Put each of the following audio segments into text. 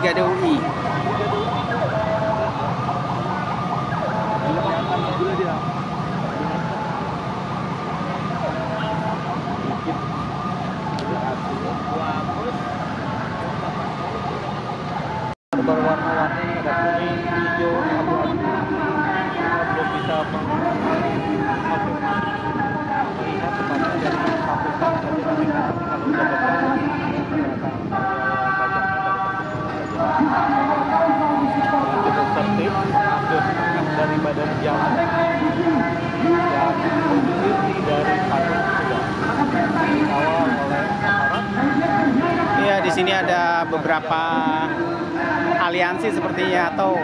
Brigade UI. Berwarna-warni, ada kuning, hijau, abu-abu. Belum bisa melihat tepatnya dari satu saja dinamika kalau udah tertib mengambil semangat dari badan jalan dan kondisi dari patung sudah dikawal oleh aparat. Iya, di sini ada beberapa aliansi sepertinya, atau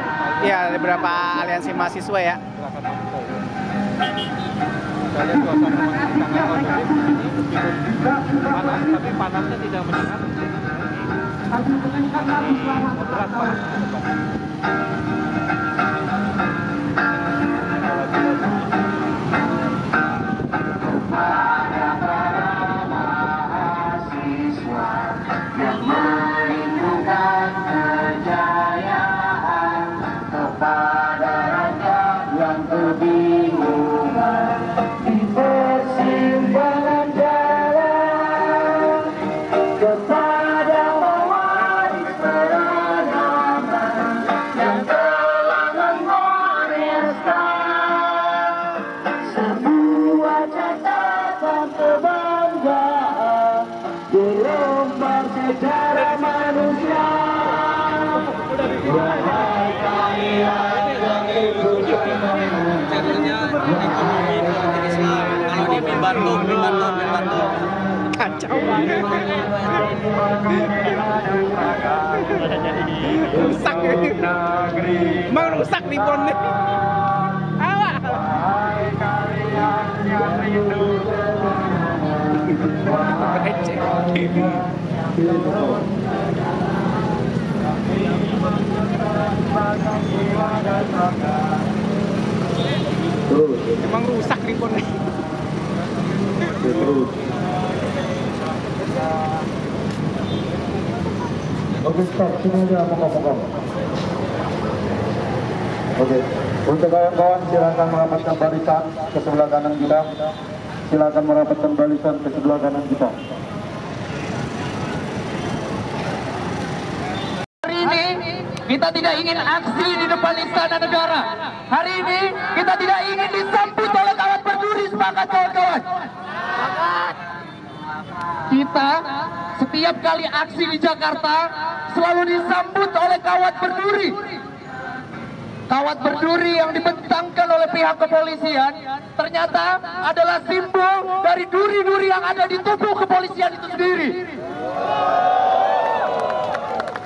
ya ada beberapa aliansi mahasiswa ya. Gerakan mahasiswa. Kita lihat suasana masih sangat kondusif di sini, meskipun panas, tapi panasnya tidak menyengat. Ini moderat panasnya. Bantu. Kacau banget. Rusak. Emang rusak nih bonnya. Alah. Emang rusak nih bonnya. Oke, stop. Sini aja, moga-moga. Oke, untuk kawan-kawan silakan merapatkan barisan ke sebelah kanan kita. Silakan merapatkan barisan ke sebelah kanan kita. Hari ini kita tidak ingin aksi di depan Istana Negara. Hari ini kita tidak ingin disambut oleh Kawat Berduri. Sepakat kawan-kawan? Kita setiap kali aksi di Jakarta selalu disambut oleh Kawat Berduri. Kawat Berduri yang dibentangkan oleh pihak kepolisian ternyata adalah simbol dari duri-duri yang ada di tubuh kepolisian itu sendiri.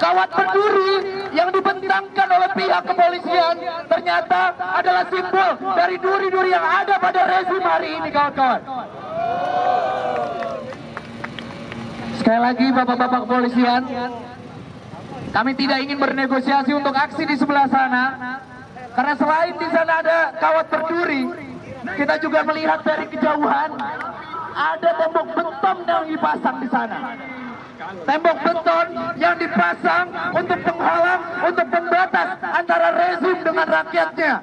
Kawat Berduri yang dibentangkan oleh pihak kepolisian ternyata adalah simbol dari duri-duri yang ada pada rezim hari ini, kawan-kawan. Sekali lagi bapak-bapak kepolisian, kami tidak ingin bernegosiasi untuk aksi di sebelah sana, karena selain di sana ada Kawat Berduri, kita juga melihat dari kejauhan ada tembok beton yang dipasang di sana. Tembok beton yang dipasang untuk penghalang, untuk pembatas antara rezim dengan rakyatnya.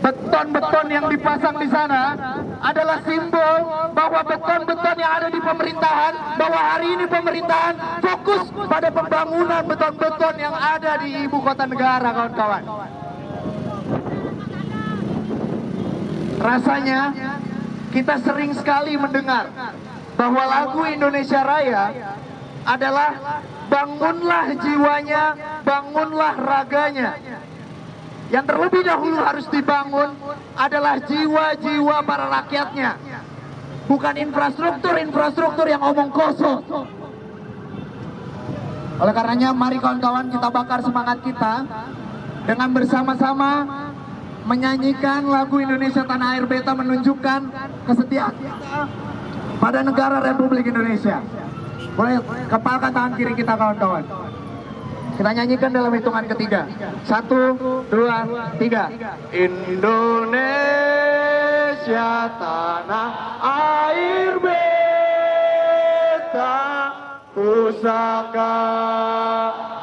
Beton-beton yang dipasang di sana adalah simbol bahwa beton-beton yang ada di pemerintahan, bahwa hari ini pemerintahan fokus pada pembangunan beton-beton yang ada di ibu kota negara, kawan-kawan. Rasanya kita sering sekali mendengar bahwa lagu Indonesia Raya adalah bangunlah jiwanya, bangunlah raganya. Yang terlebih dahulu harus dibangun adalah jiwa-jiwa para rakyatnya, bukan infrastruktur yang omong kosong. Oleh karenanya, mari kawan-kawan kita bakar semangat kita dengan bersama-sama menyanyikan lagu Indonesia Tanah Air Beta, menunjukkan kesetiaan kita pada negara Republik Indonesia. Boleh kepalkan tangan kiri kita, kawan-kawan. Kita nyanyikan dalam hitungan ketiga. 1, 2, 3. Indonesia tanah air beta, Pusaka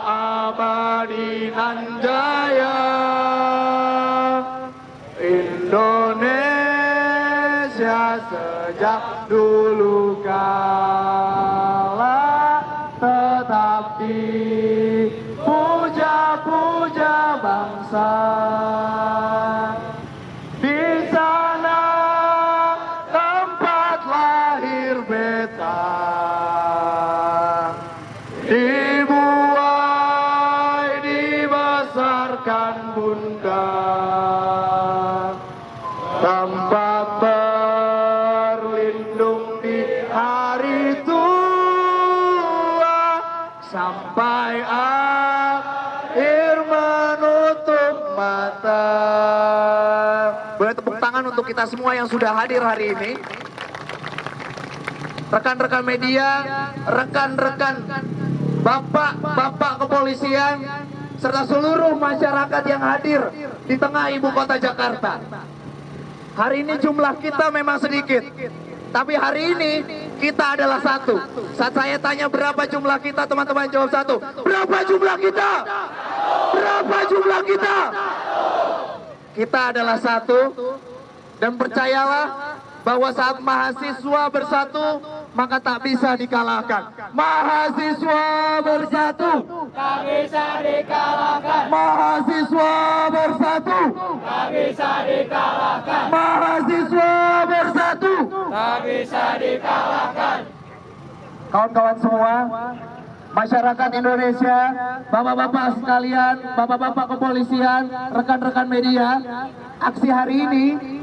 abadi nan jaya, Indonesia sejak dulu kala tetap dipuja-puja bangsa. Di sana tempat lahir beta, dibuai dibesarkan bunda, tempat berlindung di hari tua, sampai akhir menutup mata. Boleh tepuk tangan untuk kita semua yang sudah hadir hari ini. Rekan-rekan media, rekan-rekan bapak-bapak kepolisian, serta seluruh masyarakat yang hadir di tengah ibu kota Jakarta. Hari ini jumlah kita memang sedikit, tapi hari ini kita adalah satu. Saat saya tanya berapa jumlah kita, teman-teman jawab satu. Berapa jumlah kita? Berapa jumlah kita? Kita adalah satu, dan percayalah bahwa saat mahasiswa bersatu, maka tak bisa dikalahkan. Mahasiswa bersatu, tak bisa dikalahkan. Mahasiswa bersatu, tak bisa dikalahkan. Mahasiswa bersatu, tak bisa dikalahkan. Kawan-kawan semua, masyarakat Indonesia, bapak-bapak sekalian, bapak-bapak kepolisian, rekan-rekan media, aksi hari ini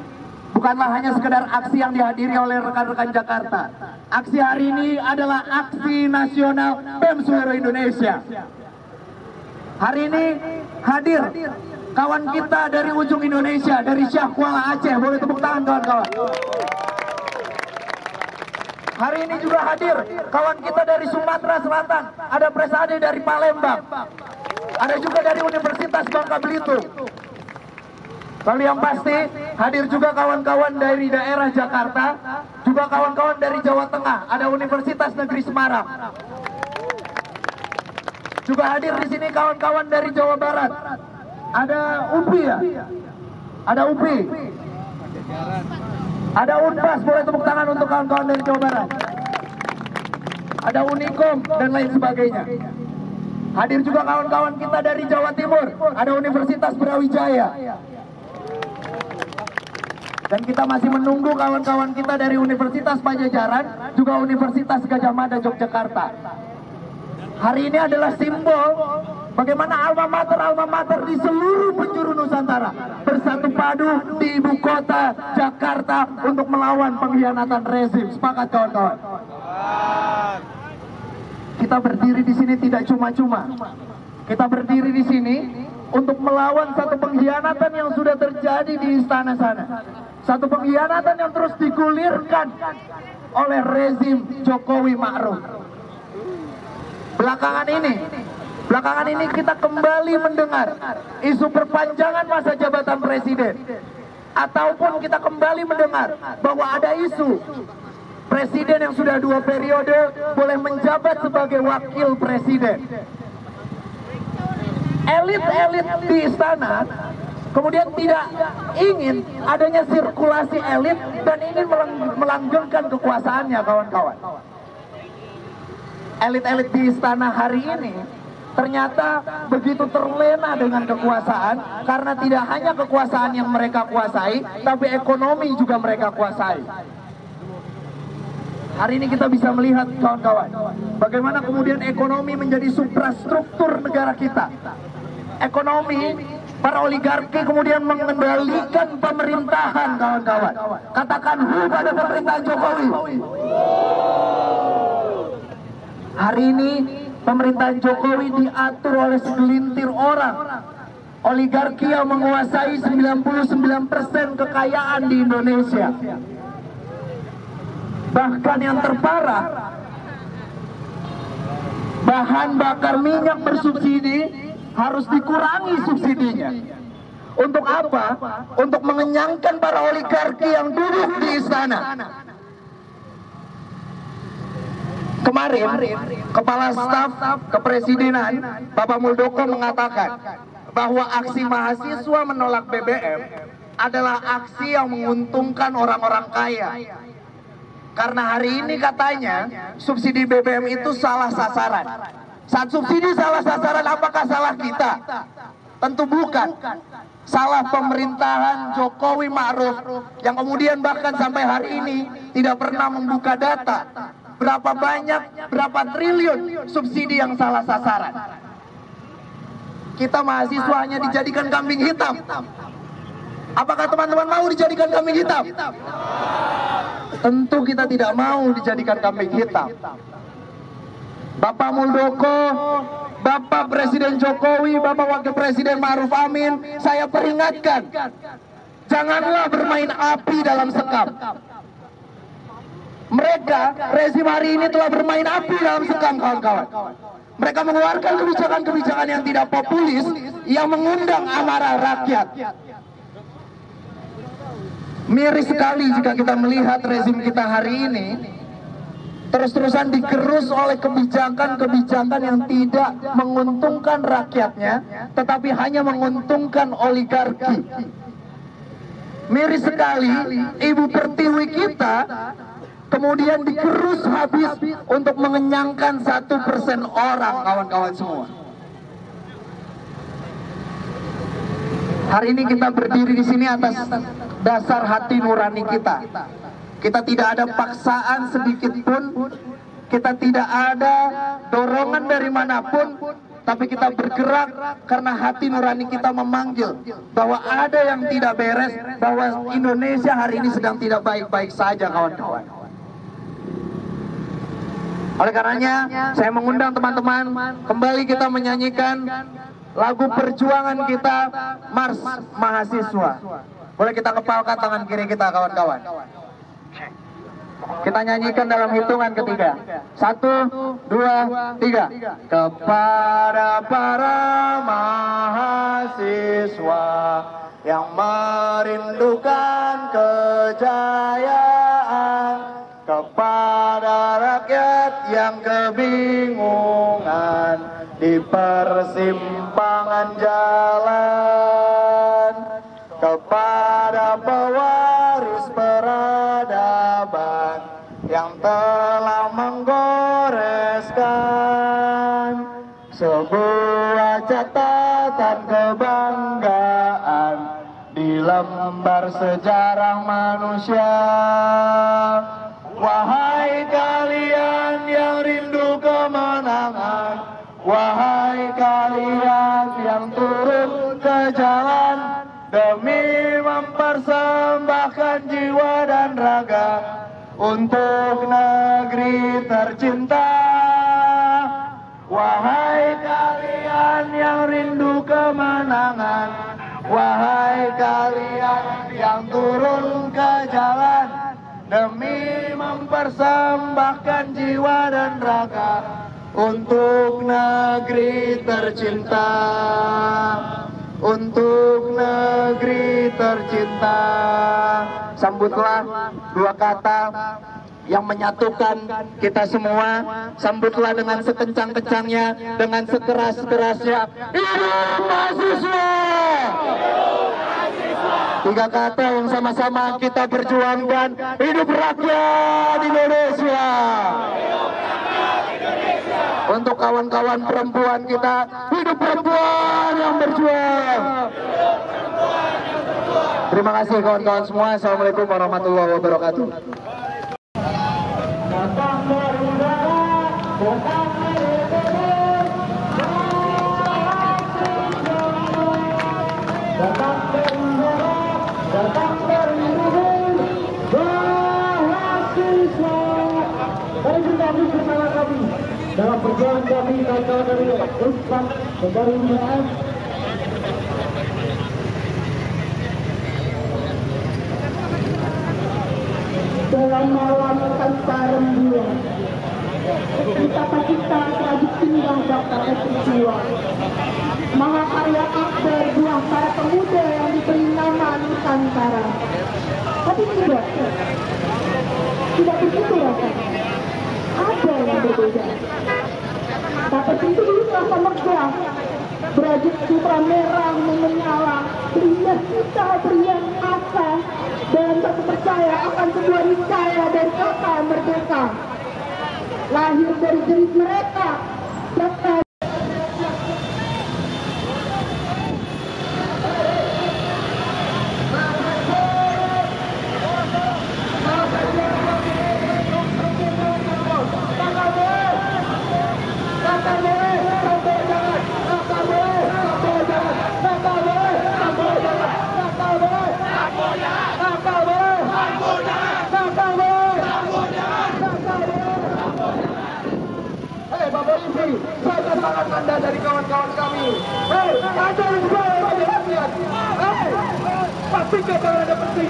bukanlah hanya sekedar aksi yang dihadiri oleh rekan-rekan Jakarta. Aksi hari ini adalah aksi nasional BEM seluruh Indonesia. Hari ini hadir kawan kita dari ujung Indonesia, dari Syah Kuala Aceh. Boleh tepuk tangan kawan-kawan. Hari ini juga hadir kawan kita dari Sumatera Selatan. Ada Presade dari Palembang. Ada juga dari Universitas Bangka Belitung. Lalu yang pasti hadir juga kawan-kawan dari daerah Jakarta, juga kawan-kawan dari Jawa Tengah, ada Universitas Negeri Semarang. Juga hadir di sini kawan-kawan dari Jawa Barat. Ada UPI ya? Ada UPI. Ada Unpas, boleh tepuk tangan untuk kawan-kawan dari Jawa Barat. Ada Unikom dan lain sebagainya. Hadir juga kawan-kawan kita dari Jawa Timur, ada Universitas Brawijaya. Dan kita masih menunggu kawan-kawan kita dari Universitas Pajajaran, juga Universitas Gadjah Mada Yogyakarta. Hari ini adalah simbol bagaimana alma mater di seluruh penjuru Nusantara bersatu padu di ibu kota Jakarta untuk melawan pengkhianatan rezim. Sepakat kawan-kawan? Kita berdiri di sini tidak cuma-cuma. Kita berdiri di sini untuk melawan satu pengkhianatan yang sudah terjadi di istana sana. Satu pengkhianatan yang terus digulirkan oleh rezim Jokowi Ma'ruf. Belakangan ini kita kembali mendengar isu perpanjangan masa jabatan presiden. Ataupun kita kembali mendengar bahwa ada isu presiden yang sudah 2 periode boleh menjabat sebagai wakil presiden. Elit-elit di istana kemudian tidak ingin adanya sirkulasi elit dan ingin melanggengkan kekuasaannya, kawan-kawan. Elit-elit di istana hari ini ternyata begitu terlena dengan kekuasaan, karena tidak hanya kekuasaan yang mereka kuasai, tapi ekonomi juga mereka kuasai. Hari ini kita bisa melihat, kawan-kawan, bagaimana kemudian ekonomi menjadi suprastruktur negara kita. Ekonomi, para oligarki kemudian mengendalikan pemerintahan, kawan-kawan. Katakan hu pada pemerintahan Jokowi. Hari ini pemerintahan Jokowi diatur oleh segelintir orang. Oligarki yang menguasai 99% kekayaan di Indonesia. Bahkan yang terparah, bahan bakar minyak bersubsidi harus dikurangi subsidinya. Untuk apa? Untuk mengenyangkan para oligarki yang duduk di istana. Kemarin Kepala Staf Kepresidenan Bapak Muldoko mengatakan bahwa aksi mahasiswa menolak BBM adalah aksi yang menguntungkan orang-orang kaya. Karena hari ini katanya subsidi BBM itu salah sasaran. Saat subsidi salah sasaran, apakah salah kita? Tentu bukan. Salah pemerintahan Jokowi Ma'ruf yang kemudian bahkan sampai hari ini tidak pernah membuka data berapa banyak, berapa triliun subsidi yang salah sasaran. Kita mahasiswa hanya dijadikan kambing hitam. Apakah teman-teman mau dijadikan kambing hitam? Tentu kita tidak mau dijadikan kambing hitam. Bapak Muldoko, Bapak Presiden Jokowi, Bapak Wakil Presiden Ma'ruf Amin, saya peringatkan, janganlah bermain api dalam sekam. Mereka, rezim hari ini telah bermain api dalam sekam, kawan-kawan. Mereka mengeluarkan kebijakan-kebijakan yang tidak populis, yang mengundang amarah rakyat. Miris sekali jika kita melihat rezim kita hari ini terus-terusan digerus oleh kebijakan-kebijakan yang tidak menguntungkan rakyatnya, tetapi hanya menguntungkan oligarki. Miris sekali, Ibu Pertiwi kita kemudian digerus habis untuk mengenyangkan 1% orang, kawan-kawan semua. Hari ini kita berdiri di sini atas dasar hati nurani kita. Kita tidak ada paksaan sedikit pun, kita tidak ada dorongan dari manapun, tapi kita bergerak karena hati nurani kita memanggil bahwa ada yang tidak beres, bahwa Indonesia hari ini sedang tidak baik-baik saja, kawan-kawan. Oleh karenanya, saya mengundang teman-teman kembali kita menyanyikan lagu perjuangan kita, Mars Mahasiswa. Boleh kita kepalkan tangan kiri kita, kawan-kawan. Kita nyanyikan dalam hitungan ketiga. 1, 2, 3. Kepada para mahasiswa yang merindukan kejayaan, kepada rakyat yang kebingungan di persimpangan jalan, kepada pewaris peradaban yang telah menggoreskan sebuah catatan kebanggaan di lembar sejarah manusia. Wahai kalian yang rindu kemenangan, wahai kalian yang turun ke jalan demi mempersembahkan jiwa dan raga untuk negeri tercinta. Wahai kalian yang rindu kemenangan, wahai kalian yang turun ke jalan demi mempersembahkan jiwa dan raga untuk negeri tercinta, untuk negeri tercinta. Sambutlah dua kata yang menyatukan kita semua. Sambutlah dengan sekencang-kencangnya, dengan sekeras-kerasnya. Hidup mahasiswa! Tiga kata yang sama-sama kita perjuangkan. Hidup rakyat Indonesia! Untuk kawan-kawan perempuan kita, hidup perempuan yang berjuang! Terima kasih kawan-kawan semua. Assalamualaikum warahmatullahi wabarakatuh. Dalam perjuangan kami kawan-kawan dari Usman dan dari UNS dalam melawan rembulan betapa kita tradisi dan daftar peristiwa mahakarya akbar buah para pemuda yang diberi nama Nusantara. Tapi tidak begitu rasanya. Ada yang berbeda. Tapi itu terasa megah, berajut sutra merah menyala, berias kita, berias asa, dan tak percaya akan sebuah niscaya dari kota merdeka. Lahir dari jerit mereka, serta jaga tangan Anda dari kawan-kawan kami. Hei, ada yang boleh bagi rakyat. Hei, pastikan tangan Anda bersih.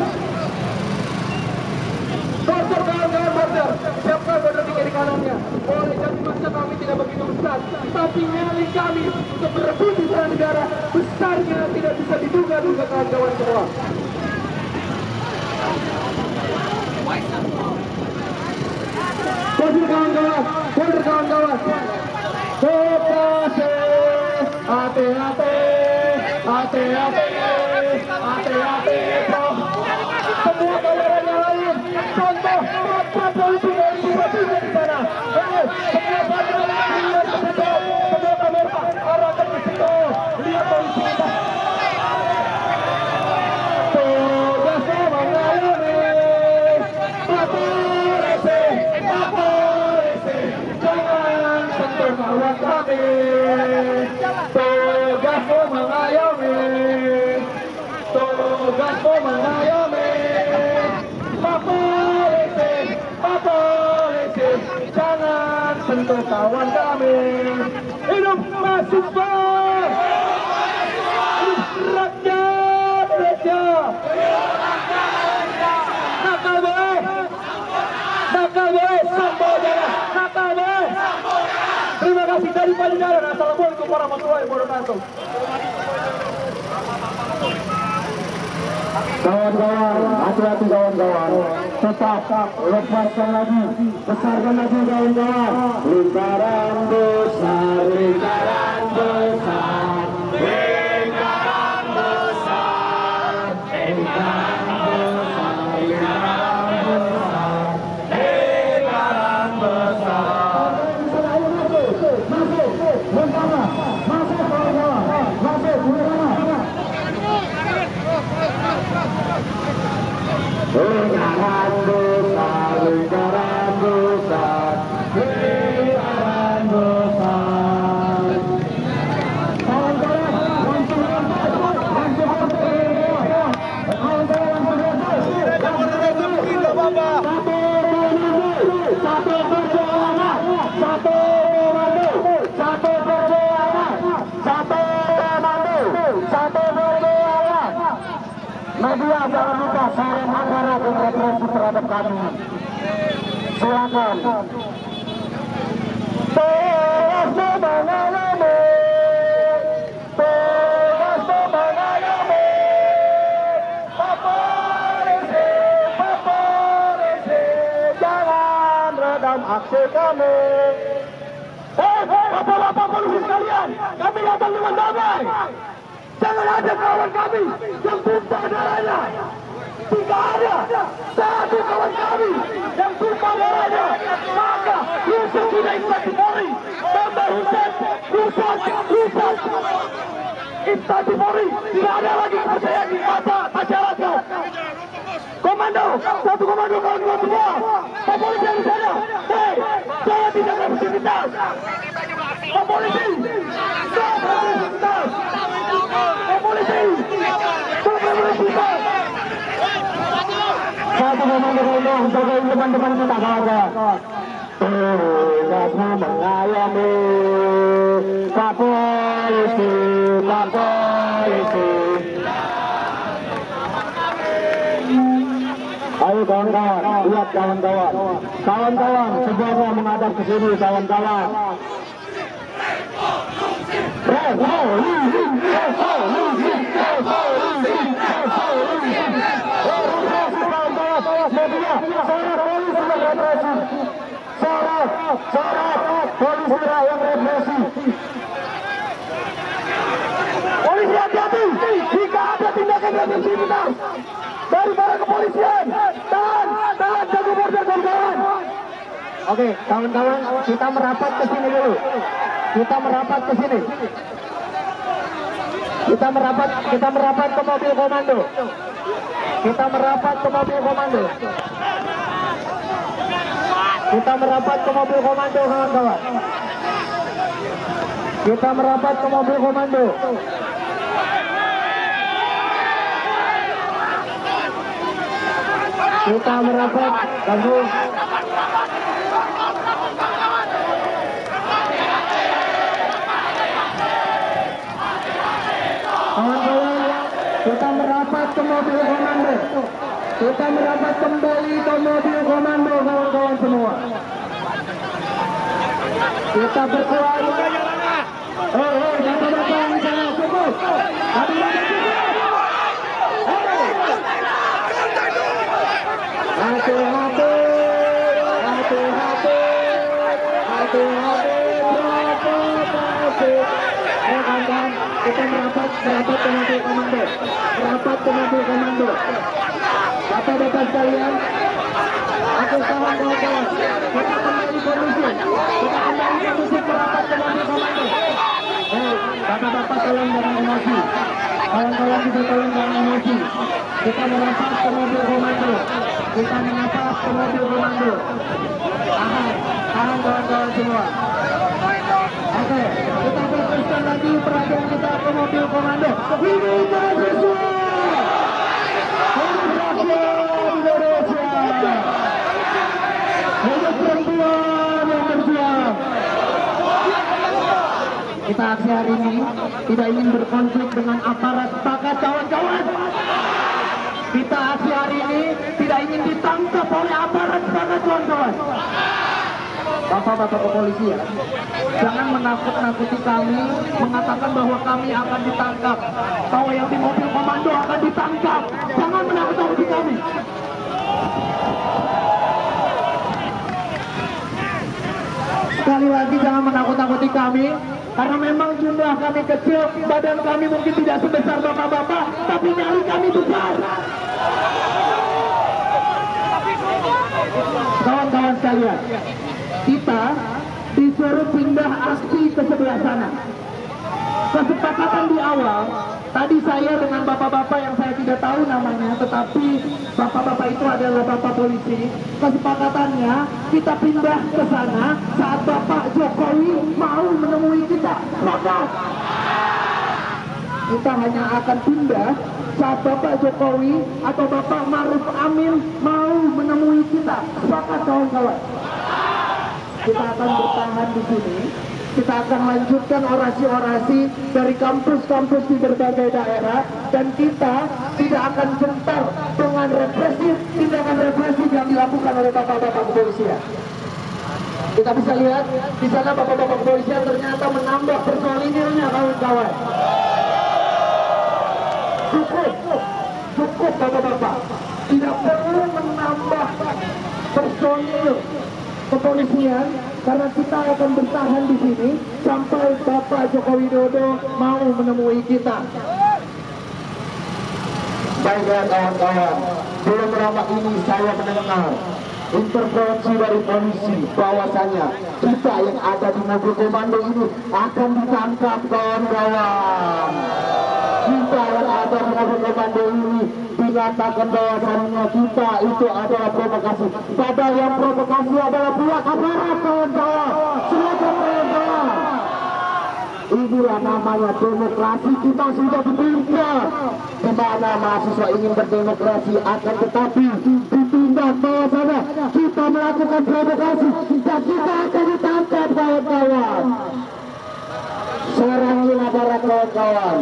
Border kawan-kawan border, siapkan border di kiri kanannya. Boleh jadi masa kami tidak begitu besar, tapi nyali kami untuk berebut di tanah negara besarnya tidak bisa diduga-duga kawan-kawan semua. Border kawan-kawan, border kawan-kawan. Hati-hati, hati-hati, hati-hati, hati-hati, bro. Semua kawanan yang lain, contoh matra polisi dari tiba-tiba di sana. Semua patroli lihat ke situ, semua kamera arahkan ke situ. Lihat polisi kita. Tugas mengayomi, polisi, polisi, jangan sentuh kawan kami. Tugasmu mengayomi, tugasmu mengayomi. Pak polisi, jangan sentuh kawan kami. Hidup mahasiswa, hidup rakyat Indonesia. Nakal boleh, sambo jangan, nakal boleh. Terima kasih dari Panjenengan. Assalamualaikum warahmatullahi wabarakatuh. Kawan-kawan, hati-hati kawan-kawan. Tetap lepaskan lagi, besarkan lagi kawan-kawan. Lingkaran besar, lingkaran besar, lingkaran besar, lingkaran besar, lingkaran besar, lingkaran besar. Masuk kawan-kawan, masuk bersama. Lingkaran besar, lingkaran besar, lingkaran besar. Kawan-kawan, langsung satu perjuangan, satu komando, satu perjuangan, satu komando, satu perjuangan. Media jangan lupa share anggaran dan represi terhadap kami. Silakan. Tugasmu mengayomi, tugasmu mengayomi. Pak polisi, jangan redam aksi kami. Bapak-bapak polisi sekalian, kami datang dengan damai. Jangan ada kawan kami yang tumpah darahnya. Tidak ada satu kawan kami yang tumpah darahnya. Maka Yusuf tidak instansi Polri, Bambang Hussein, Rufat, instansi Polri tidak ada lagi kepercayaan di mata masyarakat. Komando, satu komando kawan-kawan semua. Pak polisi di sana, hei, jangan tidak beraktivitas. Pak polisi, jangan beraktivitas. Pak polisi, jangan beraktivitas. Satu komando kawan-kawan, jagain teman-teman kita kawan-kawan. Tugasmu mengayomi, Pak polisi, Pak polisi. Ayo kawan-kawan, lihat kawan-kawan. Kawan-kawan, semuanya menghadap ke sini kawan-kawan. Revolusi, beraktivitas dari para kepolisian. Tahan jago border kawan-kawan. Oke, kawan-kawan, kita merapat ke sini dulu. Kita merapat ke sini. Kita merapat ke mobil komando. Kita merapat ke mobil komando. Kita merapat ke mobil komando, kawan-kawan. Kita merapat ke mobil komando. Kita merapat, langsung. Kawan-kawan, kita merapat ke mobil komando. Kita merapat kembali ke mobil komando, kawan-kawan semua. Kita berkuat. Bapak-bapak yang di sana, cukup. Kita merapat ke mobil komando. Merapat ke mobil komando. Bapak-bapak sekalian, aku tahan kawan-kawan. Kita kembali kondusif. Kita kembali kondusif merapat ke mobil komando. Bapak-bapak tolong jangan emosi. Kawan-kawan juga tolong jangan emosi. Kita merapat ke mobil komando. Kita merapat ke mobil komando. Tahan kawan-kawan semua. Oke, kita berpesan lagi perhatian kita ke mobil komando. Ini mahasiswa! Hidup rakyat Indonesia! Hidup perempuan yang berjuang! Kita aksi hari ini tidak ingin berkonflik dengan aparat, sepakat kawan-kawan. Kita aksi hari ini tidak ingin ditangkap oleh aparat, sepakat kawan-kawan. Bapak-bapak kepolisian, jangan menakut-nakuti kami, mengatakan bahwa kami akan ditangkap, bahwa yang di mobil komando akan ditangkap. Jangan menakut-nakuti kami. Sekali lagi jangan menakut-nakuti kami, karena memang jumlah kami kecil, badan kami mungkin tidak sebesar bapak-bapak, tapi nyali kami besar. Kawan-kawan sekalian, kita disuruh pindah aksi ke sebelah sana. Kesepakatan di awal, tadi saya dengan bapak-bapak yang saya tidak tahu namanya, tetapi bapak-bapak itu adalah bapak polisi. Kesepakatannya kita pindah ke sana saat Bapak Jokowi mau menemui kita. Maka kita hanya akan pindah saat Bapak Jokowi atau Bapak Maruf Amin mau menemui kita. Sepakat kawan-kawan? Kita akan bertahan di sini. Kita akan lanjutkan orasi-orasi dari kampus-kampus di berbagai daerah, dan kita tidak akan gentar dengan tindakan represif yang dilakukan oleh bapak-bapak kepolisian. Kita bisa lihat di sana bapak-bapak kepolisian ternyata menambah personilnya, kawan-kawan. Cukup bapak-bapak, tidak perlu menambah personil kepolisian, karena kita akan bertahan di sini sampai Bapak Joko Widodo mau menemui kita. Baiklah kawan-kawan, belum lama ini saya mendengar intervensi dari polisi bahwasanya kita yang ada di mobil komando ini akan ditangkap, kawan-kawan. Kita yang ada di mobil komando ini dinyatakan bahwasannya kita itu adalah provokasi. Padahal yang provokasi adalah pihak aparat, kawan-kawan. Silakan kawan-kawan. Inilah namanya demokrasi. Kita sudah ditindak. Di mana mahasiswa ingin berdemokrasi, akan tetapi ditindak bahwasanya kita melakukan provokasi dan kita akan ditangkap, kawan-kawan. Serangin aparat, kawan-kawan.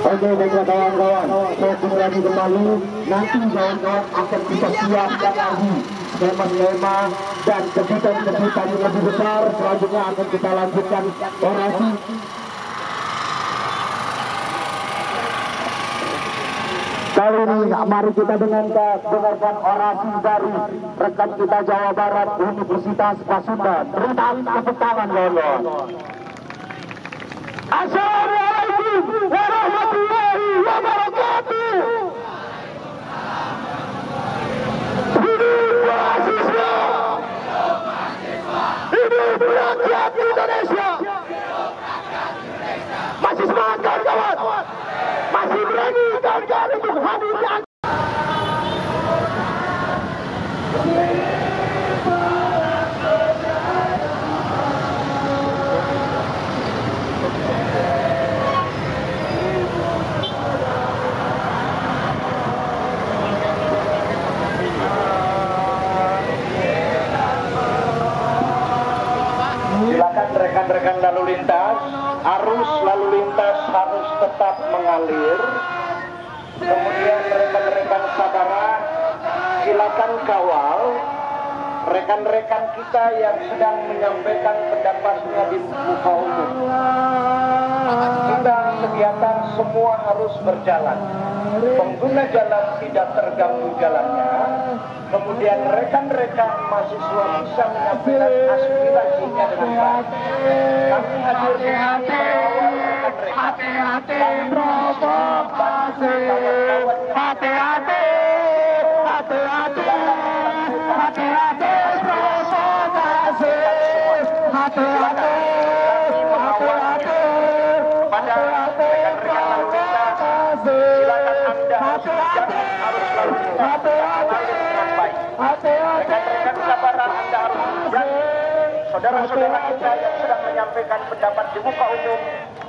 Oke, baiklah kawan-kawan, fokus lagi kembali. Nanti kawan-kawan akan kita siapkan lagi skema-skema dan kejutan-kejutan yang lebih besar. Selanjutnya akan kita lanjutkan orasi. Kali ini mari kita dengarkan orasi dari rekan kita Jawa Barat Universitas Pasundan. Berikan tepuk tangan kawan-kawan. Assalamualaikum warahmatullahi wabarakatuh. Hidup mahasiswa, hidup rakyat Indonesia. Masih semangat kawan-kawan, masih berani kawan-kawan untuk hadir di rekan-rekan lalu lintas, arus lalu lintas harus tetap mengalir. Kemudian rekan-rekan sabara, silakan kawal rekan-rekan kita yang sedang menyampaikan pendapatnya di muka umum. Kita kegiatan semua harus berjalan. Pengguna jalan tidak terganggu jalannya. Kemudian rekan-rekan mahasiswa bisa menyampaikan aspirasinya dengan baik. Kami hadir di sini mengawal rekan-rekan. hati-hati provokasi, hati-hati, hati-hati, hati-hati provokasi, hati-hati, hati-hati, pada rekan-rekan lalu lintas, silakan Anda harus berjalan, harus lalu lintas dengan baik. Rekan-rekan sabara, Anda harus berani. Saudara-saudara kita yang sedang menyampaikan pendapat di muka umum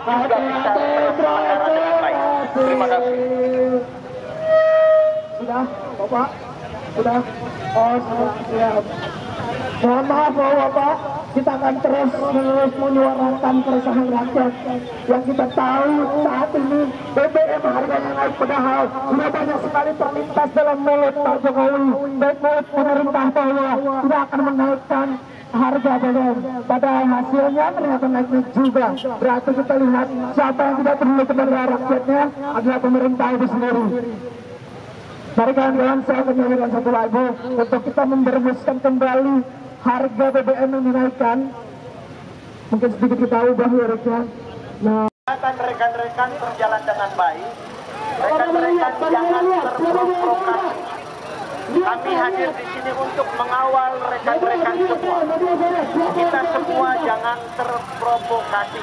juga bisa berbicara dengan baik. Terima kasih. Sudah, Bapak? Sudah? Oh, siap. Mohon maaf, Bapak. Kita akan terus menyuarakan keresahan rakyat. Yang kita tahu saat ini BBM harganya naik, padahal sudah banyak sekali terlintas dalam mulut Pak Jokowi. Baik mulut pemerintah bahwa tidak akan menaikkan harga BBM. Padahal hasilnya ternyata naik juga. Berarti kita lihat siapa yang tidak peduli kepada rakyatnya adalah pemerintah itu sendiri. Mari kawan-kawan, saya akan menyanyikan satu lagu untuk kita merumuskan kembali harga BBM yang dinaikkan. Mungkin sedikit kita ubah liriknya. Nah, rekan-rekan berjalan dengan baik. Rekan-rekan jangan terprovokasi. Kami hadir di sini untuk mengawal rekan-rekan semua. Kita semua jangan terprovokasi.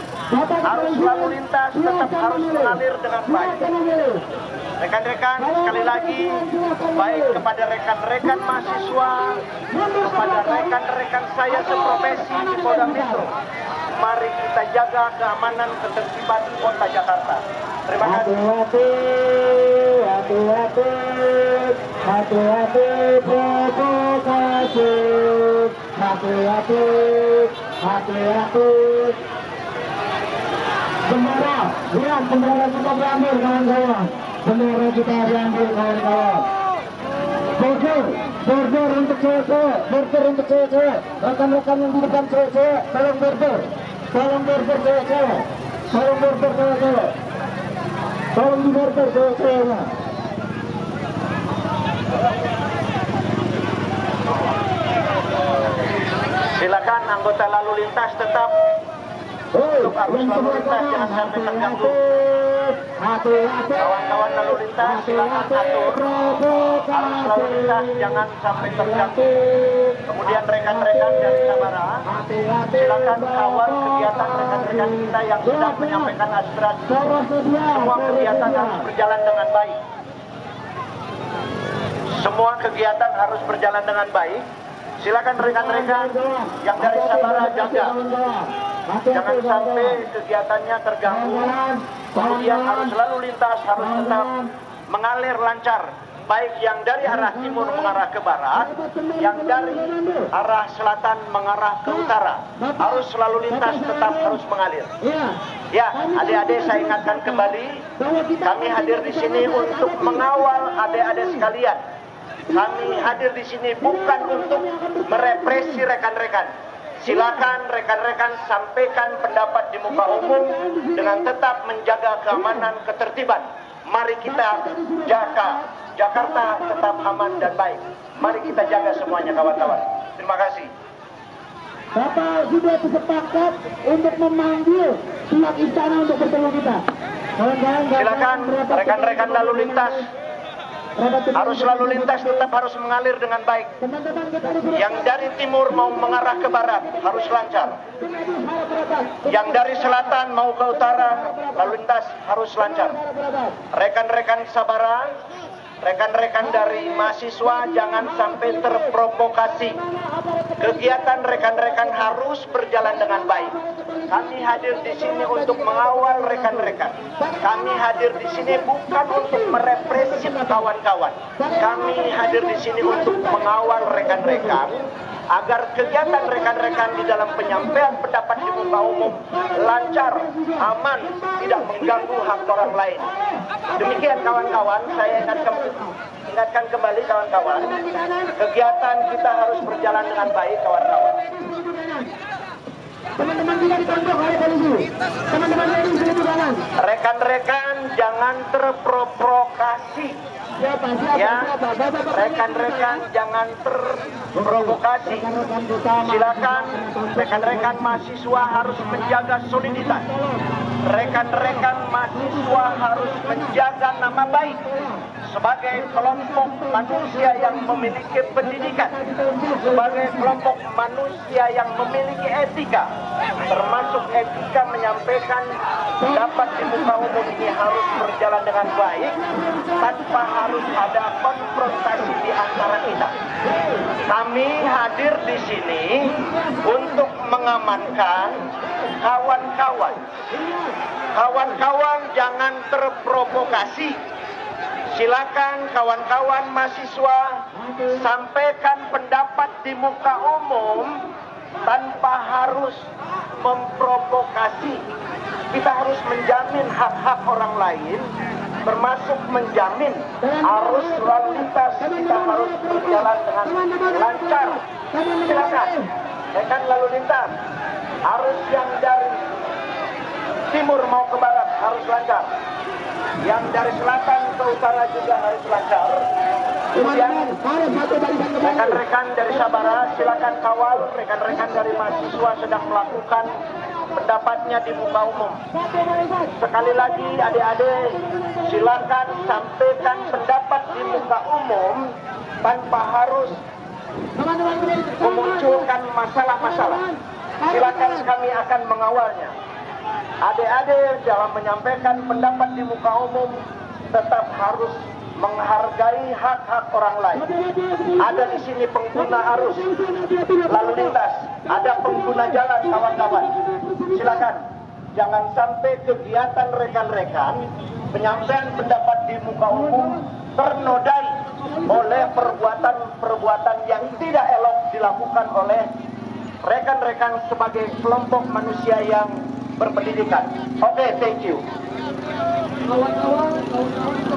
Arus lalu lintas tetap harus mengalir dengan baik. Rekan-rekan, sekali lagi, baik kepada rekan-rekan mahasiswa, kepada rekan-rekan saya seprofesi di Polda Metro, mari kita jaga keamanan ketertiban Kota Jakarta. Terima kasih. Hati-hati, hati-hati provokasi, hati-hati, hati-hati. Bendera, lihat bendera kita diambil kawan-kawan. Bendera kita diambil kawan-kawan. Border untuk cewek-cewek, border untuk cewek-cewek. Rekan-rekan yang di depan cewek-cewek, tolong border cewek-cewek, tolong border cewek-cewek, tolong di border cewek-ceweknya. Silakan anggota lalu lintas tetap untuk arus lalu lintas jangan sampai terganggu. Kawan-kawan lalu lintas silakan atur arus lalu lintas jangan sampai terganggu. Kemudian rekan-rekan dari sabara silakan kawal kegiatan rekan-rekan kita yang sedang menyampaikan aspirasi. Semua kegiatan harus berjalan dengan baik. Semua kegiatan harus berjalan dengan baik. Silakan rekan-rekan yang dari sabara jaga. Jangan sampai kegiatannya terganggu. Kemudian arus lalu lintas harus tetap mengalir lancar. Baik yang dari arah timur mengarah ke barat, yang dari arah selatan mengarah ke utara. Arus lalu lintas tetap harus mengalir. Ya, adik-adik saya ingatkan kembali, kami hadir di sini untuk mengawal adik-adik sekalian. kami hadir di sini bukan untuk merepresi rekan-rekan. Silakan rekan-rekan sampaikan pendapat di muka umum dengan tetap menjaga keamanan ketertiban. Mari kita jaga Jakarta tetap aman dan baik. Mari kita jaga semuanya kawan-kawan. Terima kasih. Bapak sudah sepakat untuk memanggil pihak istana untuk bertemu kita. Silakan rekan-rekan lalu lintas. Arus lalu lintas tetap harus mengalir dengan baik. Yang dari timur mau mengarah ke barat harus lancar. Yang dari selatan mau ke utara lalu lintas harus lancar. Rekan-rekan Sabara, rekan-rekan dari mahasiswa jangan sampai terprovokasi. Kegiatan rekan-rekan harus berjalan dengan baik. Kami hadir di sini untuk mengawal rekan-rekan. Kami hadir di sini bukan untuk merepresi kawan-kawan. Kami hadir di sini untuk mengawal rekan-rekan agar kegiatan rekan-rekan di dalam penyampaian pendapat di muka umum lancar, aman, tidak mengganggu hak orang lain. Demikian kawan-kawan, saya ingatkan kembali kawan-kawan, kegiatan kita harus berjalan dengan baik kawan-kawan. Teman-teman tidak ditangkap oleh polisi. Teman-teman ini sudah jalan. Rekan-rekan jangan terprovokasi. Ya, rekan-rekan jangan terprovokasi. Silakan rekan-rekan mahasiswa harus menjaga soliditas. Rekan-rekan mahasiswa harus menjaga nama baik sebagai kelompok manusia yang memiliki pendidikan, sebagai kelompok manusia yang memiliki etika, termasuk etika menyampaikan pendapat di muka umum ini harus berjalan dengan baik tanpa harus ada konfrontasi di antara kita. Kami hadir di sini untuk mengamankan kawan-kawan. Kawan-kawan jangan terprovokasi. Silakan kawan-kawan mahasiswa sampaikan pendapat di muka umum tanpa harus memprovokasi. Kita harus menjamin hak-hak orang lain, termasuk menjamin arus lalu lintas kita harus berjalan dengan lancar. Silakan rekan lalu lintas, arus yang dari timur mau ke barat harus lancar. Yang dari selatan ke utara juga harus lancar. Kemudian rekan-rekan dari Sabara silakan kawal rekan-rekan dari mahasiswa sedang melakukan pendapatnya di muka umum. Sekali lagi adik-adik, silakan sampaikan pendapat di muka umum tanpa harus memunculkan masalah-masalah. Silakan kami akan mengawalnya. Adik-adik dalam menyampaikan pendapat di muka umum tetap harus menghargai hak-hak orang lain. Ada di sini pengguna arus lalu lintas, ada pengguna jalan kawan-kawan. Silakan jangan sampai kegiatan rekan-rekan penyampaian pendapat di muka umum ternodai oleh perbuatan-perbuatan yang tidak elok dilakukan oleh rekan-rekan sebagai kelompok manusia yang berpendidikan. Oke, thank you. Kawan-kawan stop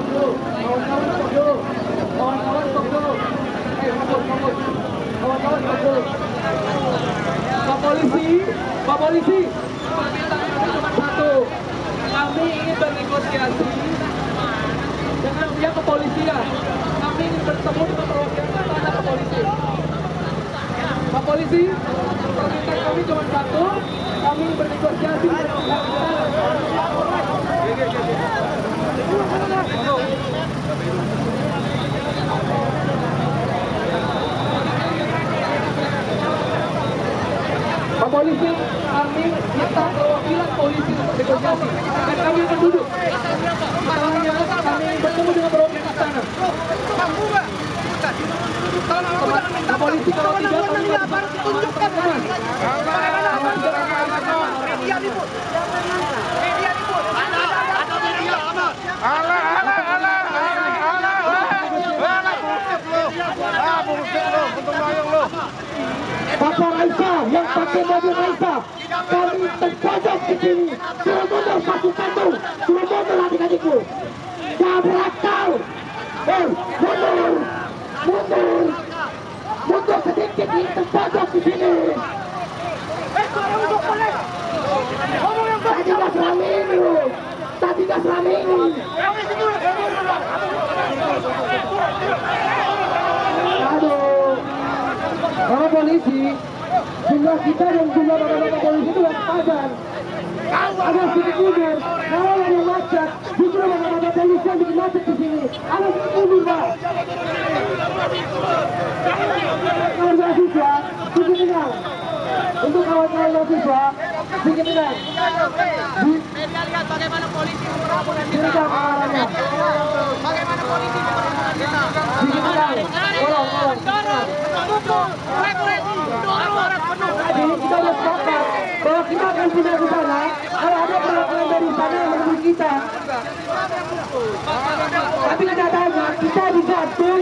dulu. Kawan-kawan stop dulu. Kawan-kawan stop dulu. Kawan-kawan stop dulu. Pak polisi. Satu, kami ingin bernegosiasi dengan pihak kepolisian. Kami ingin bertemu dengan perwakilan kepada kepolisian. Pak polisi, permintaan kami cuma satu, kami ingin bernegosiasi dengan Pak polisi, kami minta perwakilan polisi untuk negosiasi dan kami akan duduk. Masalahnya kami ingin bertemu dengan perwakilan istana. Pak polisi, kalau tidak kami akan tunjukkan. Media ribut. Ada media aman. Bapak Raisa yang pakai mobil Raisa, kami terpojok di sini. Suruh mundur satu-satu, suruh mundur adik-adikku. Jangan berakal. Mundur. mundur sedikit di tempat di sini. Tadi nggak selama ini, tadi nggak selama ini. Aduh, para polisi, jumlah kita dan jumlah bapak-bapak polisi itu yang padan. Ada sedikit mundur, kalau yang macet, justru bapak-bapak polisi yang bikin macet di sini. Ada sedikit mundur, Pak. Kawan mahasiswa, bikin menang. Untuk kawan-kawan mahasiswa, bikin menang. Media lihat bagaimana polisi memperlakukan kita. Bagaimana polisi memperlakukan kita. Bikin menang. Tolong. Tadi kita sudah sepakat bahwa kita akan pindah ke sana. Kalau ada perlakuan dari sana yang menemui kita. Tapi kenyataannya kita digantung.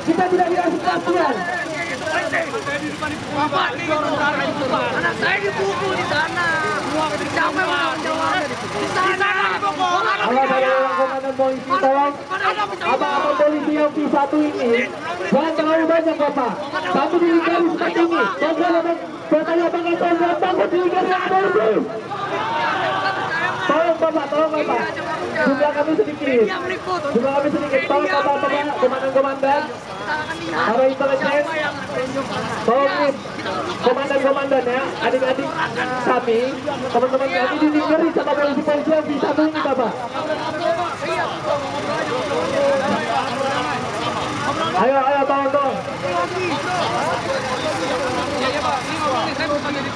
Kita tidak dikasih kepastian. Anak saya dipukul di sana. Siapa yang menjawab? Di sana. Kalau dari komandan polisi, tolong abang-abang polisi yang P1 ini jangan terlalu banyak Bapak. Tapi dilingkari seperti ini. Bertanya apakah saya takut dilingkari sama polisi? Tolong Bapak. Jumlah kami sedikit. Tolong Bapak, komandan-komandan. Para intelijen, tolong komandan-komandan ya, adik-adik kami, teman-teman kami dilingkari sama polisi-polisi yang P1 ini Bapak. Ayo, tolong.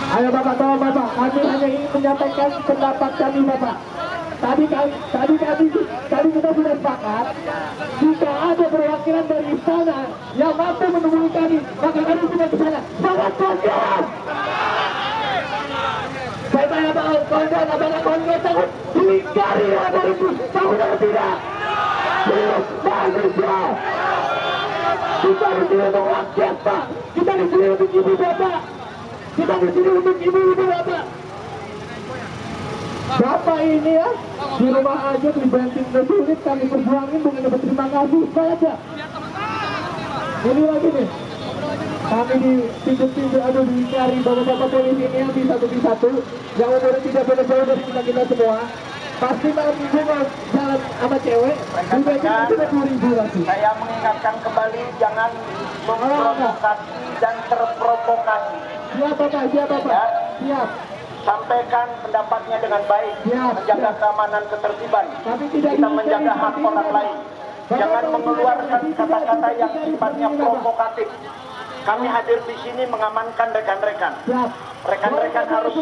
Ayo Bapak, tolong Bapak. Kami hanya ingin menyampaikan pendapat kami Bapak. Tadi kita sudah sepakat. Jika ada perwakilan dari istana yang mampu menemui kami, maka kami sudah ke sana. Sangat kawan. Saya tanya kawan-kawan, apakah kawan-kawan takut dilingkari oleh polisi? Tahu atau tidak? Manusia. Kita di sini untuk rakyat Pak. Kita di sini untuk ibu Bapak. Kita di sini untuk ibu-ibu Bapak. Bapak ini ya, di rumah aja beli bensin sulit, kami perjuangin bukan dapat terima kasih saja. Ini lagi nih, kami di pintu-pintu ada dicari bapak-bapak polisi ini yang satu yang umurnya tidak beda jauh dari kita semua. Pasti malam minggu mau jalan sama cewek, juga kita 2.000 lagi. Saya mengingatkan kembali jangan memprovokasi dan terprovokasi. Siap Bapak. Ya. Siap. Sampaikan pendapatnya dengan baik, menjaga keamanan ketertiban, kita menjaga hak orang lain. Jangan mengeluarkan kata-kata yang sifatnya provokatif. Kami hadir di sini mengamankan rekan-rekan. Rekan-rekan harus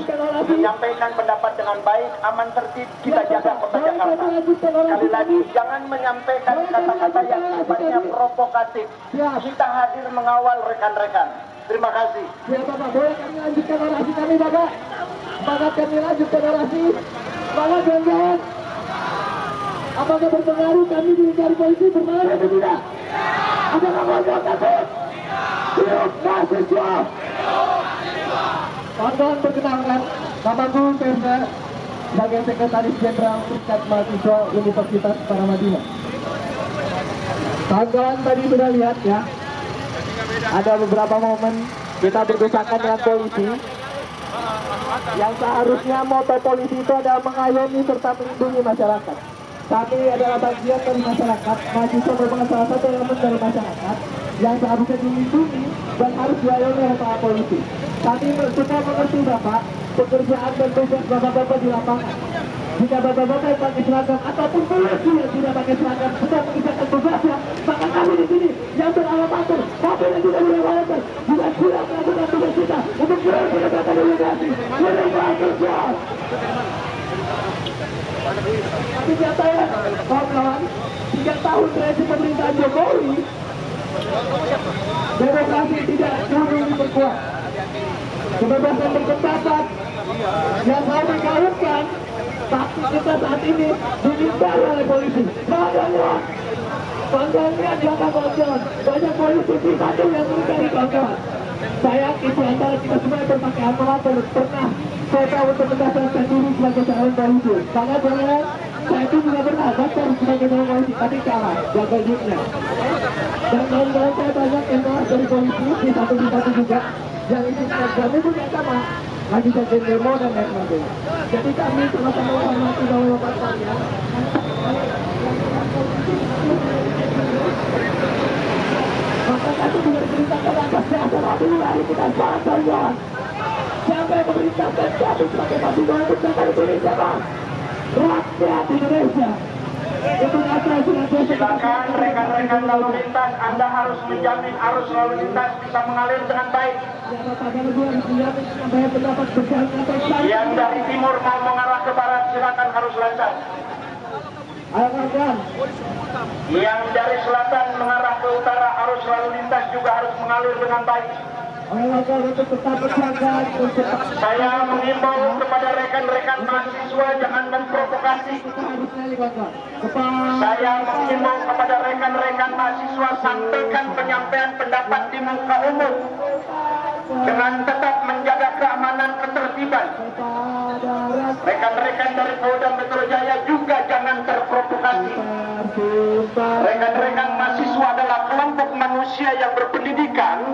menyampaikan pendapat dengan baik, aman tertib, kita jaga kota Jakarta. Sekali lagi, jangan menyampaikan kata-kata yang sifatnya provokatif. Kita hadir mengawal rekan-rekan. Terima kasih. Ya Bapak, boleh kami lanjutkan orasi kami Bapak? Semangat kami lanjutkan orasi. Semangat kawan-kawan. Apakah berpengaruh kami dilingkari polisi berpengaruh atau tidak? Apakah kawan-kawan takut? Hidup mahasiswa. Kawan-kawan perkenalkan, Bapak Guru Perda sebagai Sekretaris Jenderal Serikat Mahasiswa Universitas Paramadina. Kawan-kawan tadi sudah lihat ya, ada beberapa momen kita berdesakan dengan polisi yang seharusnya moto polisi itu adalah mengayomi serta melindungi masyarakat. Kami adalah bagian dari masyarakat, mahasiswa merupakan salah satu elemen dari masyarakat yang seharusnya dilindungi dan harus diayomi oleh para polisi. Kami semua mengerti Bapak, pekerjaan dan tugas Bapak-Bapak di lapangan. Jika Bapak-Bapak yang pakai seragam ataupun polisi yang tidak pakai seragam sedang mengerjakan tugasnya, maka kami di sini yang beralamater, tapi yang tidak beralamater juga kurang melakukan tugas kita untuk kurang pendekatan demokrasi. Kerja. Tapi nyatanya, kawan-kawan, 3 tahun rezim pemerintahan Jokowi, demokrasi tidak dulu diperkuat. Kebebasan berpendapat yang selalu dikaitkan, tapi kita saat ini dilingkari oleh polisi. Kawan-kawan, jangan kawan-kawan, banyak polisi di Bandung yang melingkari kawan-kawan. Saya yakin di antara kita semua yang berpakaian melapor pernah coba untuk mendaftarkan diri sebagai calon polisi. Sangat banyak Saya itu juga pernah daftar sebagai polisi, tapi kalah, gagal duitnya. Dan kawan-kawan saya banyak yang keluar dari polisi di satu juga, yang itu programnya pun yang sama, lagi jadi demo dan lain sebagainya. Jadi kami sama-sama menghormati bapak-bapak sekalian. Maka satu juga diberitakan atasnya asal dulu hari kita semangat. Siapa yang memerintahkan kami sebagai mahasiswa untuk datang Indonesia, Bang? Rakyat Indonesia. Itu Silakan rekan-rekan lalu lintas, Anda harus menjamin arus lalu lintas bisa mengalir dengan baik. Yang dari timur mau mengarah ke barat, silakan harus lancar. Yang dari selatan mengarah ke utara, arus lalu lintas juga harus mengalir dengan baik. Saya mengimbau kepada rekan-rekan mahasiswa jangan memprovokasi. Saya mengimbau kepada rekan-rekan mahasiswa sampaikan penyampaian pendapat di muka umum dengan tetap menjaga keamanan ketertiban. Rekan-rekan dari Polda Metro Jaya juga jangan terprovokasi. Rekan-rekan mahasiswa adalah kelompok manusia yang berpendidikan.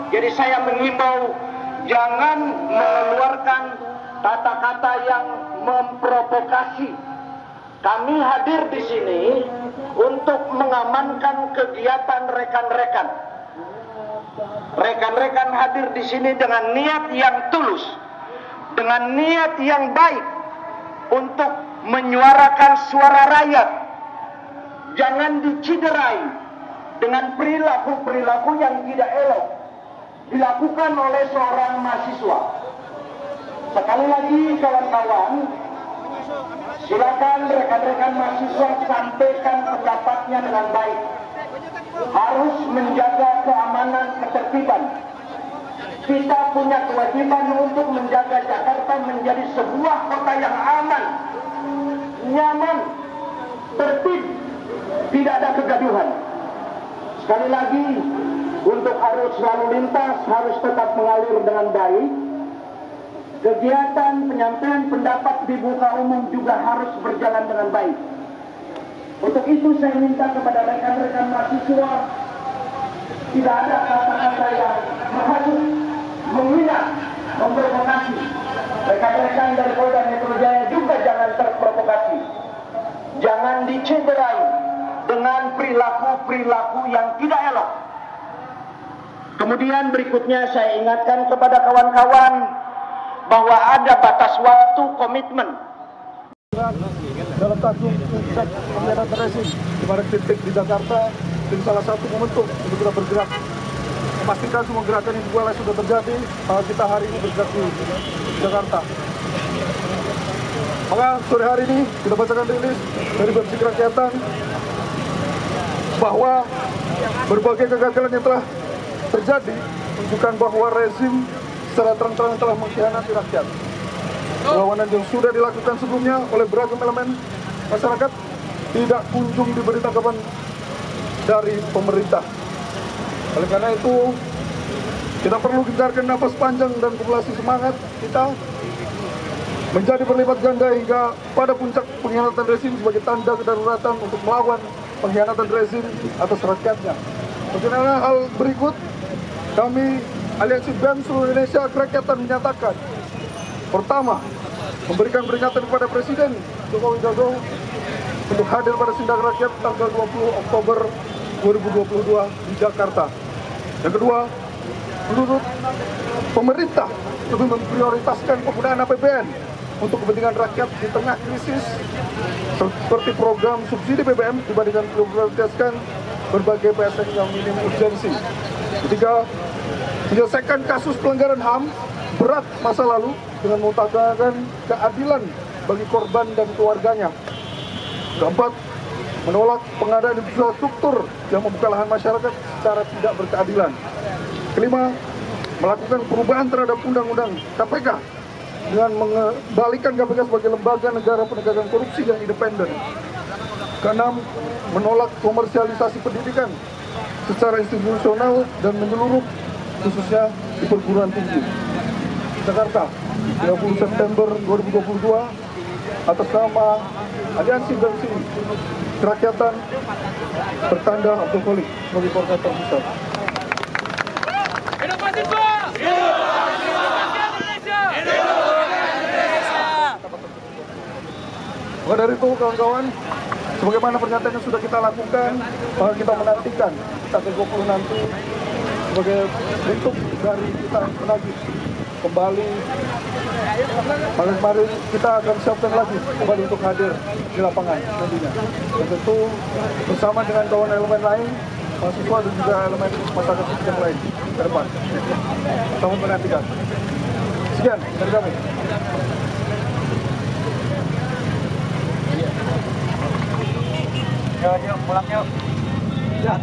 Jadi saya mengimbau jangan mengeluarkan kata-kata yang memprovokasi. Kami hadir di sini untuk mengamankan kegiatan rekan-rekan. Rekan-rekan hadir di sini dengan niat yang tulus, dengan niat yang baik untuk menyuarakan suara rakyat. Jangan diciderai dengan perilaku-perilaku yang tidak elok dilakukan oleh seorang mahasiswa. Sekali lagi kawan-kawan, silakan rekan-rekan mahasiswa sampaikan pendapatnya dengan baik. Harus menjaga keamanan ketertiban. Kita punya kewajiban untuk menjaga Jakarta menjadi sebuah kota yang aman, nyaman, tertib, tidak ada kegaduhan. Sekali lagi, untuk arus lalu lintas harus tetap mengalir dengan baik. Kegiatan penyampaian pendapat di muka umum juga harus berjalan dengan baik. Untuk itu saya minta kepada rekan-rekan mahasiswa tidak ada kata-kata yang menghasut, menghina, memprovokasi. Rekan-rekan dari Polda Metro Jaya juga jangan terprovokasi. Jangan dicederai dengan perilaku-perilaku yang tidak elok. Kemudian berikutnya saya ingatkan kepada kawan-kawan bahwa ada batas waktu komitmen. Dalam tajuk pusat pengkhianatan rezim di mana titik di Jakarta jadi salah satu momentum untuk kita bergerak memastikan semua gerakan yang dimulai sudah terjadi. Kita hari ini bergerak di Jakarta. Maka sore hari ini kita bacakan rilis dari Bersih Kerakyatan bahwa berbagai kegagalan yang telah terjadi menunjukkan bahwa rezim secara terang-terangan telah mengkhianati rakyat. Perlawanan yang sudah dilakukan sebelumnya oleh beragam elemen masyarakat tidak kunjung diberi tanggapan dari pemerintah. Oleh karena itu, kita perlu gencarkan nafas panjang dan kumulasi semangat kita menjadi berlipat ganda hingga pada puncak pengkhianatan rezim sebagai tanda kedaruratan untuk melawan pengkhianatan rezim atas rakyatnya. Bagaimana hal berikut, kami Aliansi BEM seluruh Indonesia Kerakyatan menyatakan: pertama, memberikan peringatan kepada Presiden Joko Widodo untuk hadir pada sidang rakyat tanggal 20 Oktober 2022 di Jakarta. Yang kedua, menurut pemerintah lebih memprioritaskan penggunaan APBN untuk kepentingan rakyat di tengah krisis seperti program subsidi BBM dibandingkan memprioritaskan berbagai PSN yang minim urgensi. Ketiga, menyelesaikan kasus pelanggaran HAM berat masa lalu dengan mengutamakan keadilan bagi korban dan keluarganya. Keempat, menolak pengadaan infrastruktur yang membuka lahan masyarakat secara tidak berkeadilan. Kelima, melakukan perubahan terhadap undang-undang KPK dengan mengembalikan KPK sebagai lembaga negara penegakan korupsi yang independen. Keenam, menolak komersialisasi pendidikan secara institusional dan menyeluruh, khususnya di perguruan tinggi. Jakarta, 30 September 2022, atas nama Aliansi Bersih Kerakyatan bertanda Abdul Khalik sebagai koordinator pusat. Hidup mahasiswa! Hidup Indonesia! Maka dari itu kawan-kawan, sebagaimana pernyataan yang sudah kita lakukan, maka kita menantikan tanggal 20 nanti sebagai bentuk dari kita menagih kembali. Kemarin kita akan siapkan lagi kembali untuk hadir di lapangan nantinya. Dan tentu bersama dengan kawan elemen lain, mahasiswa dan juga elemen masyarakat yang lain ke depan. Selamat menantikan. Sekian dari kami. Yuk, pulang yuk. Ya,